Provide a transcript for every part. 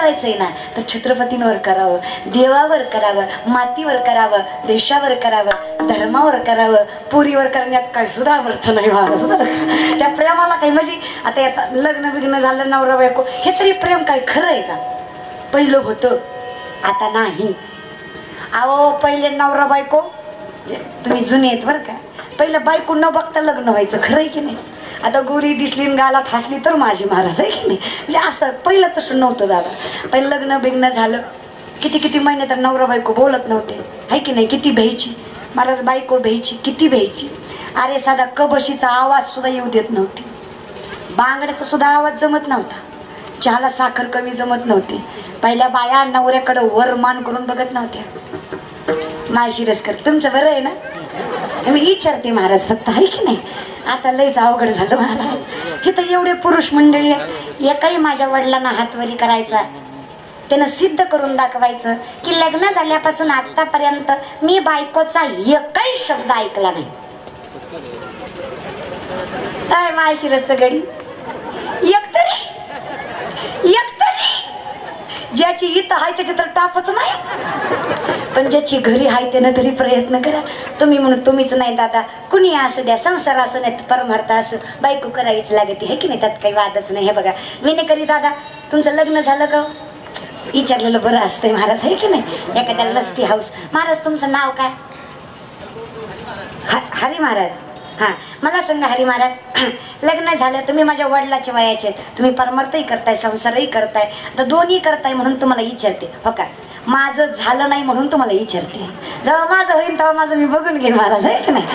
करायचंय ना तर छत्रपतींवर करावं, देवावर करावं, मातीवर करावं, देशावर करावं, धर्मावर करावं. पुरीवर करण्यात काही सुद्धा अर्थ नाही महाराज. त्या प्रेमाला काही म्हणजे आता लग्न बिग्न झालं नवरा बायको हे तरी प्रेम काय खरं आहे का? पहिलं होतं आता नाही. अहो पहिले नवरा बायको तुम्ही जुने आहेत बरं का, पहिलं बायको न बघता लग्न व्हायचं खरं आहे की नाही? आता गोरी दिसली गालात हसली तर माझी महाराज आहे की नाही? म्हणजे असं पहिलं तसं नव्हतं दादा. पहिलं लग्न बिग्न झालं किती किती महिने तर नवरा बायको बोलत नव्हते आहे की नाही? किती भ्यायची महाराज बायको, भ्यायची किती भ्यायची. अरे साधा कबशीचा आवाज सुद्धा येऊ देत नव्हती, बांगड्याचा सुद्धा आवाज जमत नव्हता, चहाला साखर कमी जमत नव्हती. पहिल्या बाया नवऱ्याकडे वर मान करून बघत नव्हत्या. माळशिरसकर तुमचं बरं आहे ना? मी विचारते महाराज फक्त आहे की नाही? आता लयच अवघड झालं महाराज. हे तर एवढे पुरुष मंडळी आहे, एकाही माझ्या वडिलांना हातवरी करायचा, त्यानं सिद्ध करून दाखवायचं की लग्न झाल्यापासून आतापर्यंत मी बायकोचा एकही शब्द ऐकला नाही. काय माळशिरसचं गडी एकतरी ज्याची इथं आहे त्याची तर टापच नाही, पण ज्याची घरी आहे त्यानं तरी प्रयत्न करा. तुम्ही म्हणून तुम्हीच नाही दादा, कुणी असू द्या, संसार असू नाही परमार्थ असू, बायको करावीच लागते हे की नाही? त्यात काही वादच नाही. हे बघा विनेकरी दादा तुमचं लग्न झालं का? विचारलेलं बरं असतंय महाराज आहे की नाही? एखाद्याला लस्ती हाऊस. महाराज तुमचं नाव काय? हरी महाराज. हा मला सांगा हरी महाराज, लग्न झालं तुम्ही माझ्या वडिलाचे वयाचे आहेत, तुम्ही परमार्थही करताय संसारही करताय, तर दोन्ही करताय म्हणून तुम्हाला विचारते. हो का? माझं झालं नाही म्हणून तुम्हाला विचारते. जेव्हा माझं होईल तेव्हा माझं मी बघून घेईन महाराज आहे की नाही?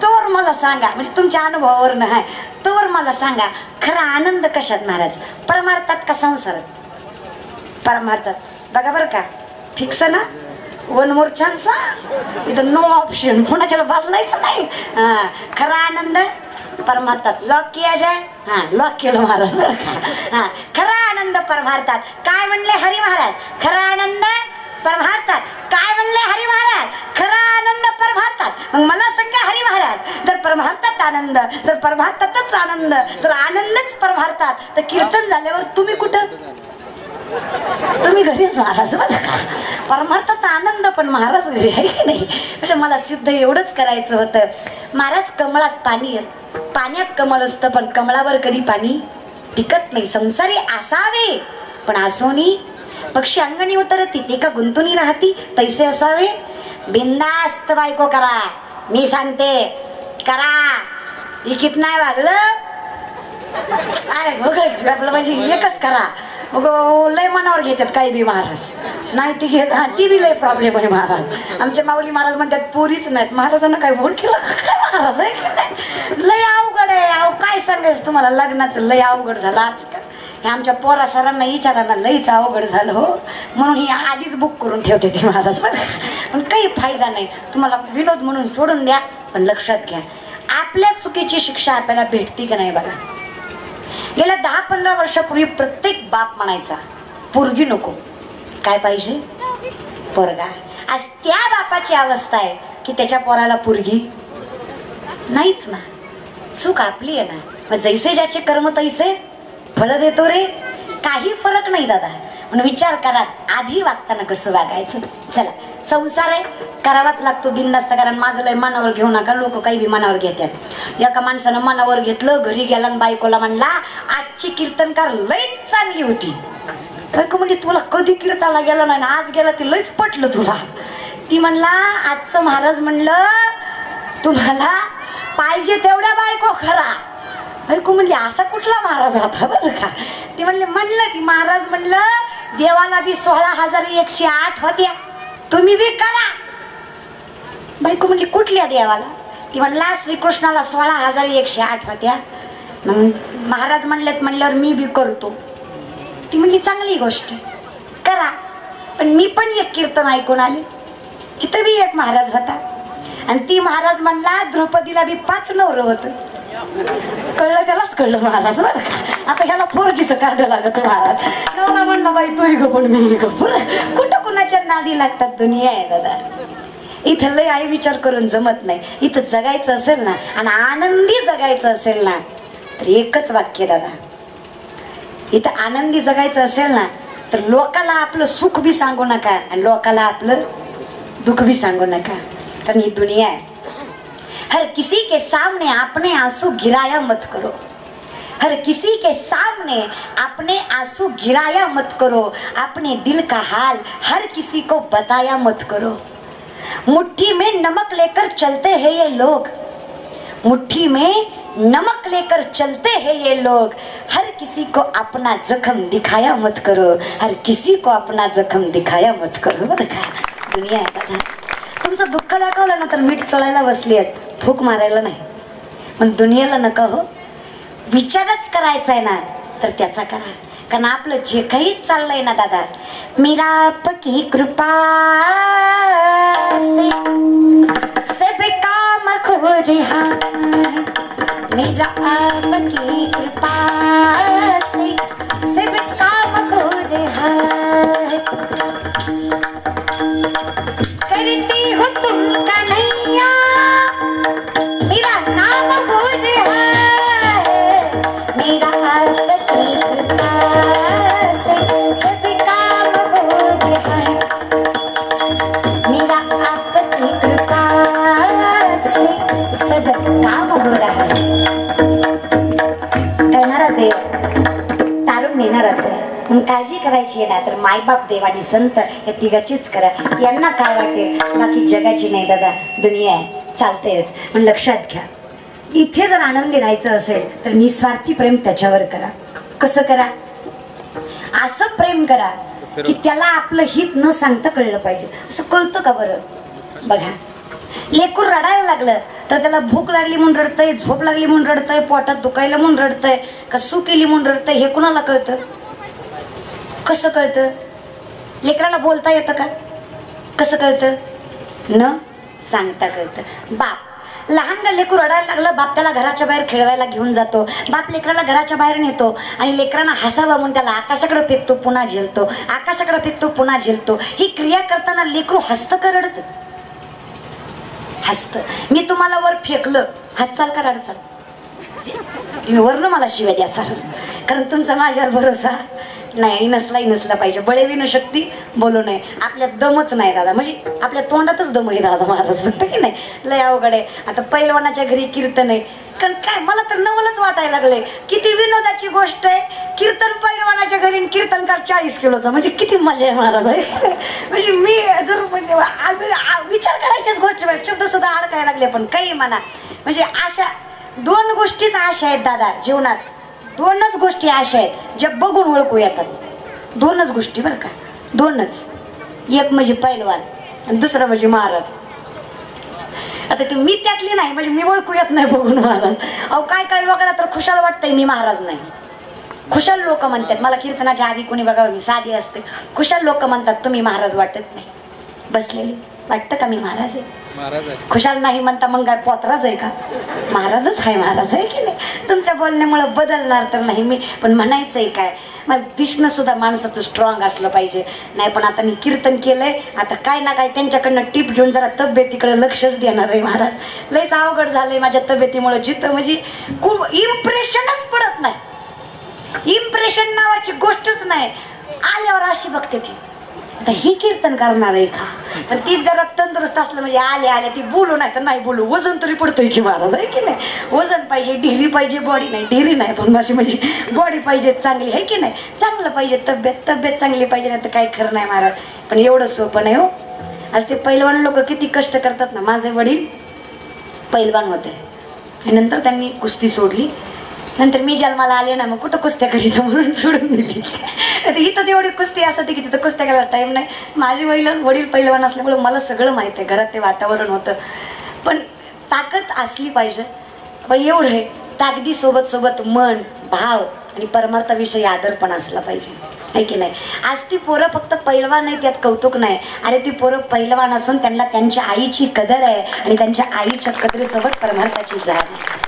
तोवर मला सांगा, म्हणजे तुमच्या अनुभवावर नाही तोवर मला सांगा खरा आनंद कशात महाराज? परमार्थात का संसारात? परमार्थात. बघा बरं का, फिक्स ना? One more chance. इथं नो ऑप्शन, कोणाच्याला बदलायचं नाही. खरा आनंद परमार्थात. लॉक किया जाय. लॉक केलं महाराज बरं का. खरा आनंद परमार्थात. काय म्हणले हरी महाराज? खरा आनंद परमार्थात. काय म्हणले हरी महाराज? खरा आनंद परमार्थात. मग मला सांगा हरी महाराज, जर परमार्थात आनंद, जर परमार्थातच आनंद, जर आनंदच परमार्थात, तर कीर्तन झाल्यावर तुम्ही कुठं? तुम्ही घरीच महाराज बरं का. परमार्थात आनंद पण महाराज घरी आहे की नाही? म्हणजे मला सिद्ध एवढंच करायचं होतं. महाराज कमळात पाणी आहे, पाण्यात कमळ असतं पण कमळावर कधी पाणी टिकत नाही. संसारी असावे पण असोनी पक्षी अंगणी उतरती ते का गुंतुनी राहती, तैसे असावे. बिंदास्त बायको करा, मी सांगते करा. इकित नाही वागलं आपलं म्हणजे एकच करा. मग लय मनावर घेतात काही बी महाराज नाही ती घेत. ती बी लय प्रॉब्लेम आहे महाराज. आमचे माऊली महाराज म्हणतात पोरीच नाहीत. महाराजांना काय भोट केलं काय महाराज आहे की नाही? लय अवघड आहे. अहो काय सांगायचं तुम्हाला, लग्नाचं लय अवघड झालं आजकाल. हे आमच्या पोरा सरांना विचारांना लईच अवघड झालं हो, म्हणून ही आधीच बुक करून ठेवते ती महाराज बरं. पण काही फायदा नाही, तुम्हाला विनोद म्हणून सोडून द्या. पण लक्षात घ्या आपल्या चुकीची शिक्षा आपल्याला भेटती का नाही बघा. गेल्या 10-15 वर्षापूर्वी प्रत्येक बाप म्हणायचा पोरगी नको, काय पाहिजे? पोरगा. आज त्या बापाची अवस्था आहे की त्याच्या पोराला पोरगी नाहीच ना. चूक आपली आहे ना. मग जैसे ज्याचे कर्म तैसे फळ देतो रे. काही फरक नाही दादा. म्हणून विचार करा आधी वागताना कसं वागायचं. चला संसार आहे करावाच लागतो बिनधास्त. कारण माझं लय मनावर घेऊ नका, लोक काही बी मनावर घेतात. एका माणसानं मनावर घेतलं, घरी गेला आणि बायकोला म्हणला आजची कीर्तनकार लयच चांगली होती. बायको म्हणजे तुला कधी कीर्तनाला गेला नाही, आज गेला ती लयच पटलं तुला. ती म्हणला आजचं महाराज म्हणलं तुम्हाला पाहिजे तेवढ्या बायको खरा. बायको म्हणली असा कुठला महाराज होता बरं का. ती म्हणलं ती महाराज म्हणलं देवाला बी 16,108 होत्या, तुम्ही बी करा. बायको म्हणली कुठल्या देवाला? ती म्हणला श्रीकृष्णाला 16,108 होत्या. मग महाराज म्हणल्यावर मी बी करतो. ती म्हणली चांगली गोष्ट करा, पण मी पण एक कीर्तन ऐकून आले, तिथं बी एक महाराज होता आणि ती महाराज म्हणला द्रौपदीला बी 5 नवरं होत. कळलं त्यालाच कळलं महाराज बरं का. आता ह्याला 4Gचं कार्ड लागत महाराज. नवरा म्हणला बाई तू ग पण मी ग. कुठं कुणाच्या नादी लागतात दुनिया आहे दादा. इथं लय आई विचार करून जमत नाही. इथं जगायचं असेल ना आणि आनंदी जगायचं असेल ना तर एकच वाक्य दादा. इथं आनंदी जगायचं असेल ना तर लोकाला आपलं सुख भी सांगू नका आणि लोकाला आपलं दुःख भी सांगू नका, कारण ही दुनिया है। हर किसी के सामने अपने आंसू गिराया मत करो, हर किसी के सामने अपने आंसू गिराया मत करो, अपने दिल का हाल हर किसी को बताया मत करो। मुट्ठी में नमक लेकर चलते हैं ये लोग, मुट्ठी में नमक लेकर चलते हैं ये लोग, हर किसी को अपना जख्म दिखाया मत करो, हर किसी को अपना जख्म दिखाया मत करो। बरं का, दुनिया आहे दादा। तुमचं दुःख दाखवलं ना तर मीठ चोळायला बसली आहेत, फूक मारायला नाही। पण दुनियेला नका हो, विचारच करायचा आहे ना तर त्याचा करा, कारण आपलं जे काही चाललंय ना दादा, मेरा आपकी कृपा से बेकाम हो रहा, मेरा आपकी कृपा से बेकाम हो रहा, करती हो तुम कन्हैया मेरा नाम हो रहा है, मेरा आपकी कृपा से बेकाम हो रहा है, मेरा आपकी कृपा से बेकाम हो रहा है। करणारा देव तारून नेणारा देव, मग काळजी करायची ना तर मायबाप देव आणि संत या तिघाचीच करा, यांना काय वाटेल बाकी जगाची नाही दादा, दुनिया आहे चालतेच। पण लक्षात घ्या, इथे जर आनंदी राहायचं असेल तर निस्वार्थी प्रेम त्याच्यावर करा। कसं करा? असं प्रेम करा की त्याला आपलं हित न सांगता कळलं पाहिजे। असं कळतं का बरं? बघा, लेकूर रडायला लागलं तर त्याला भूक लागली म्हणून रडतंय, झोप लागली म्हणून रडतंय, पोटात दुखायला म्हणून रडतंय, का सू केली म्हणून रडतंय, हे कुणाला कळतं? कसं कळतं? लेकराला बोलता येतं का? कसं कळतं? न सांगता कळतं। बाप लहान लेकरू रडायला लागलं, बाप त्याला घराच्या बाहेर खेळवायला घेऊन जातो, बाप लेकराला घराच्या बाहेर नेतो आणि लेकरांना हसावं म्हणून त्याला आकाशाकडे फेकतो, पुन्हा झेलतो, आकाशाकडे फेकतो, पुन्हा झेलतो। ही क्रिया करताना लेकरू हसतं का रडतं? हसतं। मी तुम्हाला वर फेकलं, हसचाल का रडचाल? तुम्ही वरनं मला शिव्या द्याचाल, कारण तुमचा माझ्यावर भरोसा नाही, नसलाही नसला पाहिजे। बळेविन शक्ती बोलू नये, आपल्यात दमच नाही दादा, म्हणजे आपल्या तोंडातच दम आहे दादा महाराज, म्हणतं की नाही? लय अवघड आहे। आता पैलवानाच्या घरी कीर्तन आहे, कारण काय मला तर नवलच वाटायला लागलंय, किती विनोदाची गोष्ट आहे। कीर्तन पैलवानाच्या घरी, कीर्तनकार 40 किलोचा, म्हणजे किती मजा आहे महाराज। म्हणजे मी जर विचार करायच्याच गोष्टी, शब्द सुद्धा अडकायला लागले, पण काही म्हणा, म्हणजे अशा दोन गोष्टीच आशा आहेत दादा जीवनात, दोनच गोष्टी अशा आहेत ज्या बघून ओळखू येतात, दोनच गोष्टी बरं का, दोनच। एक म्हणजे पैलवान आणि दुसरं म्हणजे महाराज। आता ते मी त्यातली नाही, म्हणजे मी ओळखू येत नाही बघून महाराज। अहो काय काय लोकांना तर खुशाल वाटतंय मी महाराज नाही, खुशाल लोक म्हणतात मला कीर्तनाच्या आधी कोणी बघावं मी साधी असते, खुशाल लोक म्हणतात तुम्ही महाराज वाटत नाही, बसलेली वाटतं का मी महाराज आहे? खुशाल नाही म्हणता मग काय पोतराज आहे का? महाराजच आहे, महाराज आहे की नाही? तुमच्या बोलण्यामुळे बदलणार तर नाही मी, पण म्हणायचंय काय, मला दिसणं सुद्धा माणसाचं स्ट्रॉंग असलं पाहिजे। नाही पण आता मी कीर्तन केलंय, आता काय ना काय त्यांच्याकडनं टिप घेऊन जरा तब्येतीकडे लक्षच देणार आहे महाराज। लयच अवघड झालंय माझ्या तब्येतीमुळे, जिथं म्हणजे खूप इम्प्रेशनच पडत नाही, इम्प्रेशन नावाची गोष्टच नाही। आल्यावर अशी बघते ती, आता ही कीर्तन करणार आहे का? पण ती जरा तंदुरुस्त असलं म्हणजे आल्या आल्या ती बोलू नाही तर नाही बोलू, वजन तरी पडतंय की महाराज, आहे की नाही? वजन पाहिजे, ढिरी पाहिजे, बॉडी नाही, ढिरी नाही पण माझी म्हणजे बॉडी पाहिजे चांगली, आहे की नाही? चांगलं पाहिजे, तब्येत चांगली पाहिजे, नाही तर काही खरं नाही महाराज। पण एवढं सोपं नाही हो। आज ते पैलवान लोक किती कष्ट करतात ना। माझे वडील पैलवान होते आणि नंतर त्यांनी कुस्ती सोडली, नंतर मी जन्माला आले ना, मग कुठं कुस्त्या करीत म्हणून सोडून दिली। इथंच एवढी कुस्ती असते की तिथं कुस्त्या करायला टाइम नाही। माझी वडील पैलवान असल्यामुळे मला सगळं माहित आहे, घरात ते वातावरण होतं, पण ताकद असली पाहिजे। पण एवढं आहे, ताकदी सोबत सोबत मन, भाव आणि परमार्थाविषयी आदर पण असला पाहिजे, आहे की नाही? आज ती पोरं फक्त पैलवान नाही, त्यात कौतुक नाही, अरे ती पोरं पैलवान असून त्यांना त्यांच्या आईची कदर आहे आणि त्यांच्या आईच्या कदरीसोबत परमार्थाची जाण आहे।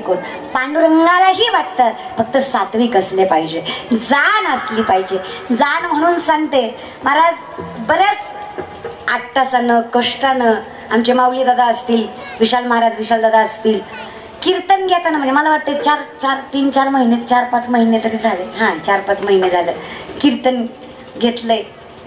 कोण? पांडुरंगालाही वाटतं फक्त सात्विक असले पाहिजे, जाण असली पाहिजे. जाण म्हणून सांगते महाराज, बऱ्याच आट्टासानं कष्टानं आमचे माऊली दादा असतील, विशाल महाराज विशाल दादा असतील, कीर्तन घेताना म्हणजे मला वाटतं 3-4 महिने 4-5 महिने तरी झाले, 4-5 महिने झालं कीर्तन घेतलंय.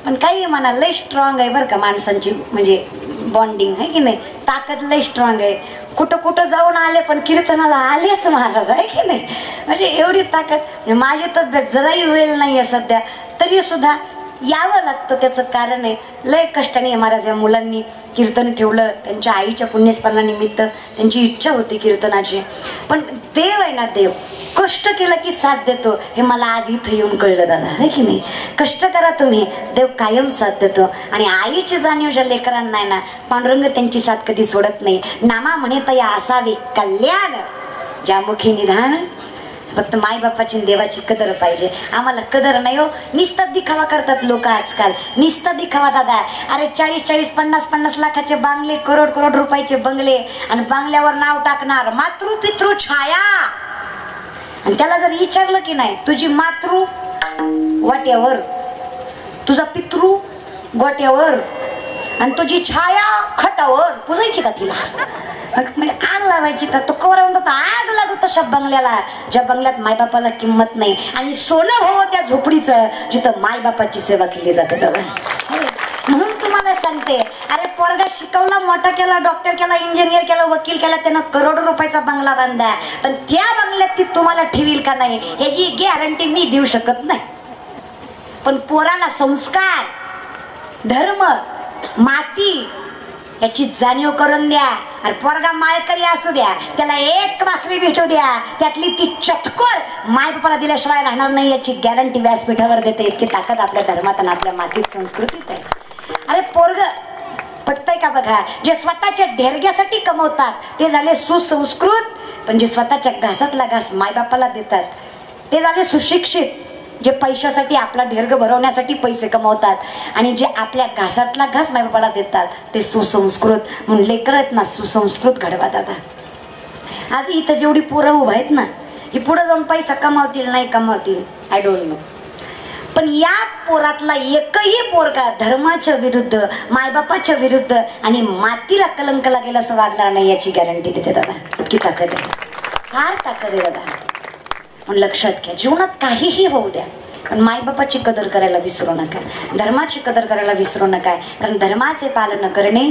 पण काही म्हणा लय स्ट्रॉंग आहे बरं का माणसांची, म्हणजे बॉन्डिंग आहे की नाही, ताकद लय स्ट्रॉंग आहे. कुठं कुठं जाऊन आले पण कीर्तनाला आलेच महाराज, आहे की नाही. म्हणजे एवढी ताकद. माझी तब्येत जराही वेळ नाही आहे सध्या, तरी सुद्धा यावं लागतं. त्याचं कारण आहे लय कष्टाने महाराज या मुलांनी कीर्तन ठेवलं. त्यांच्या आईच्या पुण्यस्मरणानिमित्त त्यांची इच्छा होती कीर्तनाची. पण देव आहे ना, देव कष्ट केलं की साथ देतो, हे मला आज इथं येऊन कळलं दादा, आहे की नाही. कष्ट करा तुम्ही, देव कायम साथ देतो. आणि आईची जाणीव ज्या लेकरांना आहे ना, पांडुरंग त्यांची साथ कधी सोडत नाही. नामा म्हणेत या असावे कल्याण, ज्या मुखी निधान. फक्त माई बापाची देवाची कदर पाहिजे. आम्हाला कदर नाही हो. निस्ता दिखावा करतात लोक आजकाल, निस्ता दिखावा दादा. अरे 40-40, 50-50 लाखाचे बांगले, करोड रुपयाचे बंगले, आणि बांगल्यावर नाव टाकणार मातृ पितृ छाया. आणि त्याला जर विचारलं की नाही, तुझी मातृ वाट्यावर, तुझा पितृ गोट्यावर, आणि तुझी छाया खटावर, पुजायची का तिला? म्हणजे आग लावायची का? तो कवर म्हणतो आग लागू तशा बंगल्याला, ज्या बंगल्यात मायबापाला किंमत नाही. आणि सोनं हो त्या झोपडीचं जिथं मायबापाची सेवा केली जाते दादा. म्हणून तुम्हाला सांगते, अरे पोरगा शिकवला, मोठा केला, डॉक्टर केला, इंजिनियर केला, वकील केला, त्यानं करोड रुपयाचा बंगला बांधला, पण त्या बंगल्यात ती तुम्हाला ठेवील का नाही याची गॅरंटी मी देऊ शकत नाही. पण पोराला संस्कार, धर्म, माती याची जाणीव करून द्या. अरे पोरगा माळकरी असू द्या, त्याला एक भाकरी भेटू द्या, त्यातली ती चटकोर माय बापाला दिल्याशिवाय राहणार नाही याची गॅरंटी व्यासपीठावर देते. इतकी ताकद आपल्या धर्मात आणि आपल्या मातीत संस्कृतीत आहे. अरे पोरग पटतंय का बघा. जे स्वतःच्या ढेरग्यासाठी कमवतात ते झाले सुसंस्कृत, पण जे स्वतःच्या घासातला घास मायबापाला देतात ते झाले सुशिक्षित. जे पैशासाठी आपला ढेर्ग भरवण्यासाठी पैसे कमवतात, आणि जे आपल्या घासातला घास मायबापाला देतात ते सुसंस्कृत. म्हणून लेकर आहेत ना, सुसंस्कृत घडवा दादा. आज इथं जेवढी पोरं उभं आहेत ना, ही पुढे जाऊन पैसा कमावतील नाही कमावतील आय डोंट नो, पण या पोरातला एकही पोरगा धर्माच्या विरुद्ध, मायबापाच्या विरुद्ध आणि मातीला कलंक लागेल असं वागणार नाही याची गॅरंटी देते दादा. इतकी ताकद आहे, फार ताकद आहे दादा. पण लक्षात घ्या, जीवनात काहीही होऊ द्या, पण मायबापाची कदर करायला विसरू नका, धर्माची कदर करायला विसरू नका. कारण धर्माचे पालन करणे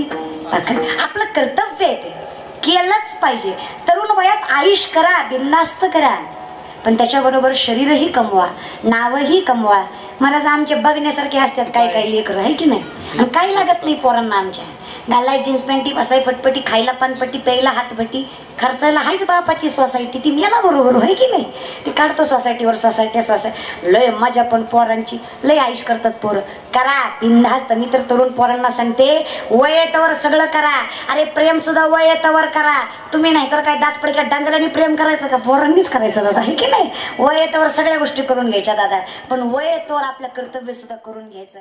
आपलं कर्तव्य आहे, ते केलंच पाहिजे. तरुण वयात आयुष करा, बिनधास्त करा, पण त्याच्याबरोबर शरीरही कमवा, नावही कमवा. महाराज आमचे बघण्यासारखे असतात काही काही लेकर, आहे की नाही. आणि काही लागत नाही पोरांना आमच्या. घालाय जीन्स पॅन्टी, बसाय फटपटी, खायला पानपट्टी, प्यायला हातभटी, खर्चायला हायच बापाची सोसायटी. ती मेला बरोबर, आहे की नाही. ती काढतो सोसायटीवर सोसायटी. लय मजा पण पोरांची, लय आयुष करतात पोरं. करा बिनधास्त. मी तर तरुण पोरांना सांगते, वय येतावर सगळं करा. अरे प्रेम सुद्धा वय येतावर करा. तुम्ही नाही तर काय दात पडक्या डांगरांनी प्रेम करायचं का? पोरांनीच करायचं दादा, आहे की नाही. वय येतावर सगळ्या गोष्टी करून घ्यायच्या दादा, पण वय येतावर आपलं कर्तव्य सुद्धा करून घ्यायचं.